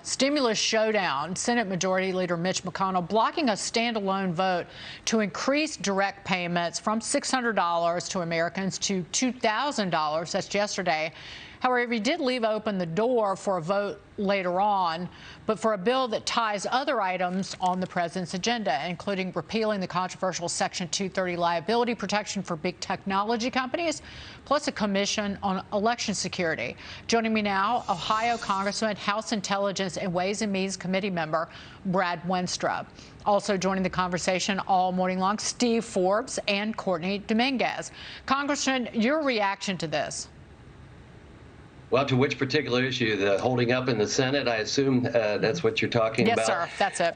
Stimulus showdown. Senate Majority Leader Mitch McConnell blocking a standalone vote to increase direct payments from $600 to Americans to $2,000. That's yesterday. However, he did leave open the door for a vote later on, but for a bill that ties other items on the president's agenda, including repealing the controversial Section 230 liability protection for big technology companies, plus a commission on election security. Joining me now, Ohio Congressman, House Intelligence and Ways and Means Committee member Brad Wenstrup. Also joining the conversation all morning long, Steve Forbes and Courtney Dominguez. Congressman, your reaction to this? Well, to which particular issue? The holding up in the Senate? I assume that's what you're talking about. Yes, sir. That's it.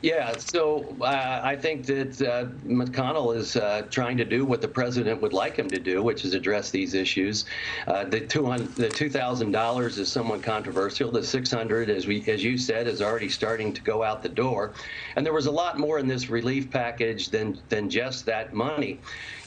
Yeah, so I think that McConnell is trying to do what the president would like him to do, which is address these issues. The $2,000 is somewhat controversial. The $600, as you said, is already starting to go out the door. And there was a lot more in this relief package than just that money.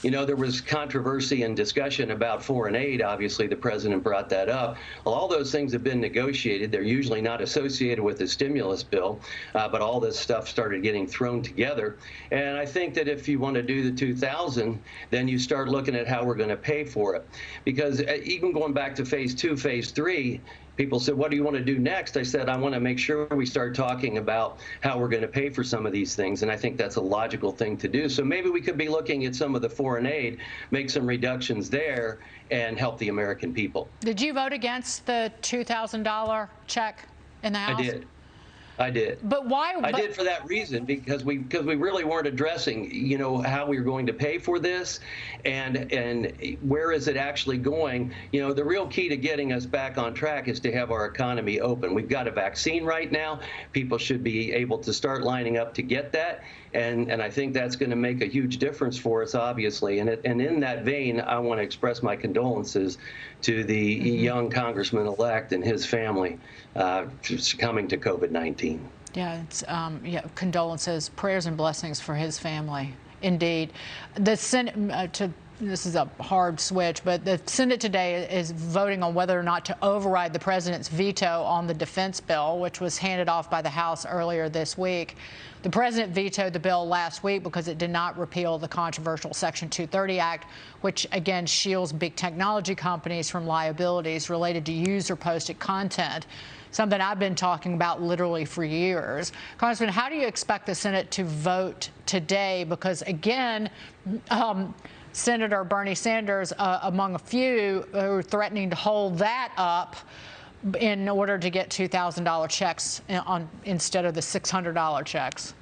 You know, there was controversy and discussion about foreign aid. Obviously, the president brought that up. Well, all those things have been negotiated. They're usually not associated with the stimulus bill, but all this stuff started getting thrown together. And I think that if you want to do the 2,000, then you start looking at how we're going to pay for it. Because even going back to phase 2, phase 3, people said, what do you want to do next? I said, I want to make sure we start talking about how we're going to pay for some of these things. And I think that's a logical thing to do. So maybe we could be looking at some of the foreign aid, make some reductions there, and help the American people. Did you vote against the $2,000 check in the House? I did. But why? I did for that reason, because we really weren't addressing, you know, how we were going to pay for this, and where is it actually going. You know, the real key to getting us back on track is to have our economy open. We've got a vaccine right now. People should be able to start lining up to get that, and I think that's going to make a huge difference for us, obviously. And in that vein, I want to express my condolences to the young congressman-elect and his family succumbing to COVID-19. Yeah, it's condolences, prayers and blessings for his family. Indeed. The Senate, this is a hard switch, but the Senate today is voting on whether or not to override the president's veto on the defense bill, which was handed off by the House earlier this week. The president vetoed the bill last week because it did not repeal the controversial Section 230 Act, which, again, shields big technology companies from liabilities related to user-posted content, something I've been talking about literally for years. Congressman, how do you expect the Senate to vote today? Because, again, Senator Bernie Sanders, among a few, are threatening to hold that up in order to get $2,000 checks instead of the $600 checks.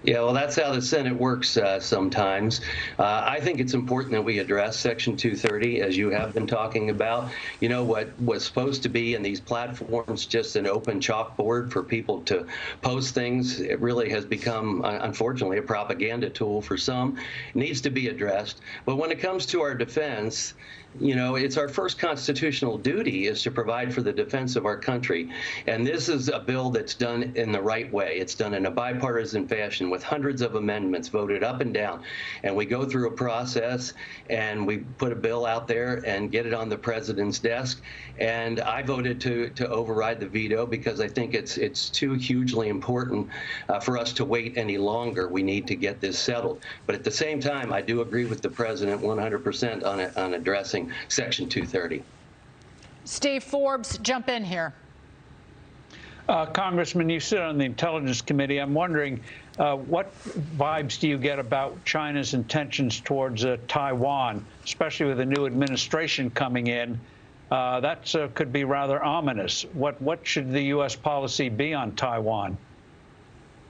Yeah, well, that's how the Senate works sometimes. I think it's important that we address Section 230, as you have been talking about. You know, what was supposed to be in these platforms just an open chalkboard for people to post things, it really has become, unfortunately, a propaganda tool for some. It needs to be addressed. But when it comes to our defense, you know, it's our first constitutional duty is to provide for the defense of our country. And this is a bill that's done in the right way. It's done in a bipartisan fashion with hundreds of amendments voted up and down. And we go through a process and we put a bill out there and get it on the president's desk. And I voted to override the veto because I think it's too hugely important for us to wait any longer. We need to get this settled. But at the same time, I do agree with the president 100% on addressing Section 230. Steve Forbes, jump in here. Congressman, you sit on the Intelligence Committee. I'm wondering, what vibes do you get about China's intentions towards Taiwan, especially with the new administration coming in? That could be rather ominous. What should the U.S. policy be on Taiwan?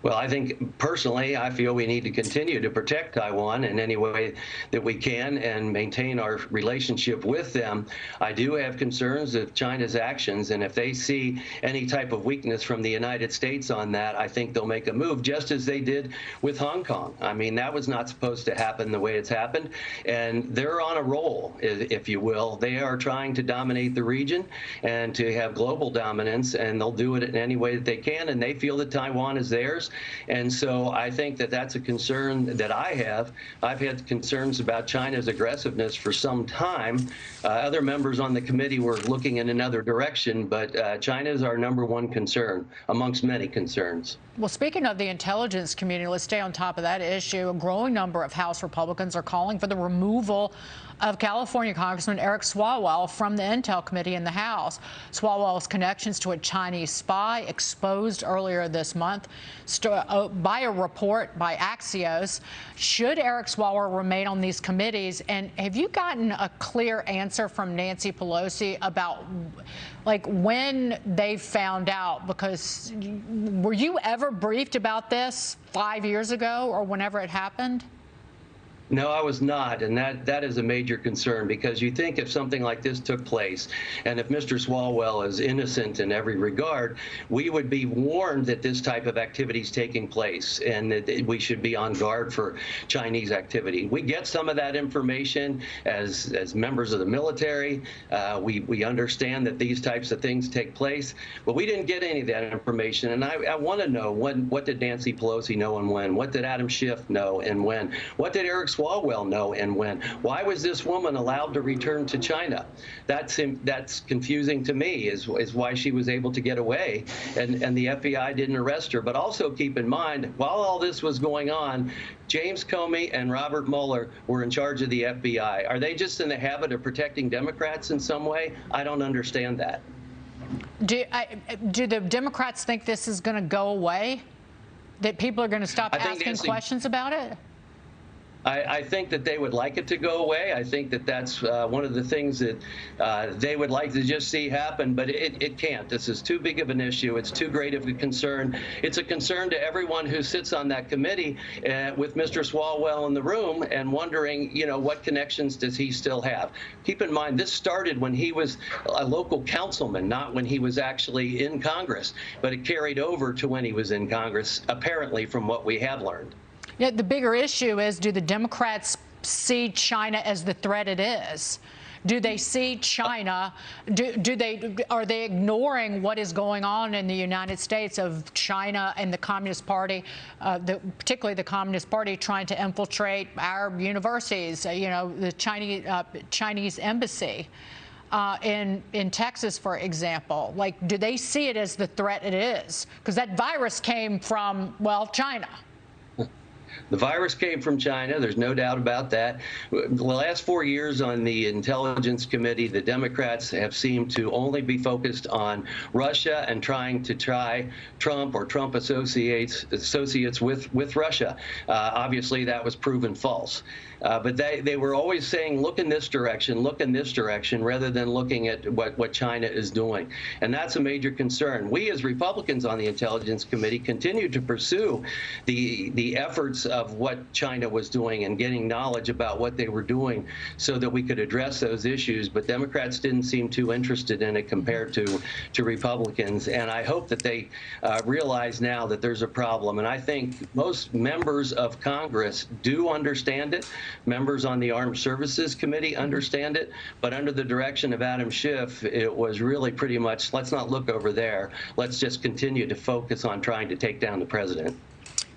Well, I think personally, I feel we need to continue to protect Taiwan in any way that we can and maintain our relationship with them. I do have concerns of China's actions, and if they see any type of weakness from the United States on that, I think they'll make a move, just as they did with Hong Kong. I mean, that was not supposed to happen the way it's happened, and they're on a roll, if you will. They are trying to dominate the region and to have global dominance, and they'll do it in any way that they can, and they feel that Taiwan is theirs. And so I think that that's a concern that I have. I've had concerns about China's aggressiveness for some time. Other members on the committee were looking in another direction, but China is our #1 concern amongst many concerns. Well, speaking of the intelligence community, let's stay on top of that issue. A growing number of House Republicans are calling for the removal of California Congressman Eric Swalwell from the Intel Committee in the House. Swalwell's connections to a Chinese spy exposed earlier this month by a report by Axios. Should Eric Swalwell remain on these committees? And have you gotten a clear answer from Nancy Pelosi about, like, when they found out? Because were you ever briefed about this 5 years ago or whenever it happened? No, I was not, and that is a major concern, because you think if something like this took place, and if Mr. Swalwell is innocent in every regard, we would be warned that this type of activity is taking place, and that we should be on guard for Chinese activity. We get some of that information as members of the military. We understand that these types of things take place, but we didn't get any of that information. And I want to know what did Nancy Pelosi know and when? What did Adam Schiff know and when? What did Eric Swalwell know and when? Why was this woman allowed to return to China? That's confusing to me, is why she was able to get away and the FBI didn't arrest her. But also keep in mind, while all this was going on, James Comey and Robert Mueller were in charge of the FBI. Are they just in the habit of protecting Democrats in some way? I don't understand that. Do the Democrats think this is going to go away? That people are going to stop asking questions about it? I think that they would like it to go away. I think that that's one of the things that they would like to just see happen, but it can't. This is too big of an issue. It's too great of a concern. It's a concern to everyone who sits on that committee with Mr. Swalwell in the room and wondering, you know, what connections does he still have? Keep in mind, this started when he was a local councilman, not when he was actually in Congress, but it carried over to when he was in Congress, apparently, from what we have learned. Yeah, the bigger issue is, do the Democrats see China as the threat it is? Do they see China? Are they ignoring what is going on in the United States of China and the Communist Party, particularly the Communist Party, trying to infiltrate our universities? You know, the Chinese embassy in Texas, for example. Like, do they see it as the threat it is? Because that virus came from, well, China. The virus came from China. There's no doubt about that. The last 4 years on the Intelligence Committee, the Democrats have seemed to only be focused on Russia and trying to tie Trump or Trump associates with Russia. Obviously, that was proven false. But they were always saying, look in this direction, rather than looking at what China is doing. And that's a major concern. We as Republicans on the Intelligence Committee continue to pursue the efforts of what China was doing and getting knowledge about what they were doing so that we could address those issues. But Democrats didn't seem too interested in it compared to Republicans. And I hope that they realize now that there's a problem. And I think most members of Congress do understand it. Members on the Armed Services Committee understand it. But under the direction of Adam Schiff, it was really pretty much, let's not look over there. Let's just continue to focus on trying to take down the president.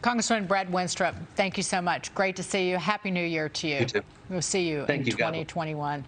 Congressman Brad Wenstrup, thank you so much. Great to see you. Happy New Year to you. You too. We'll see you in 2021.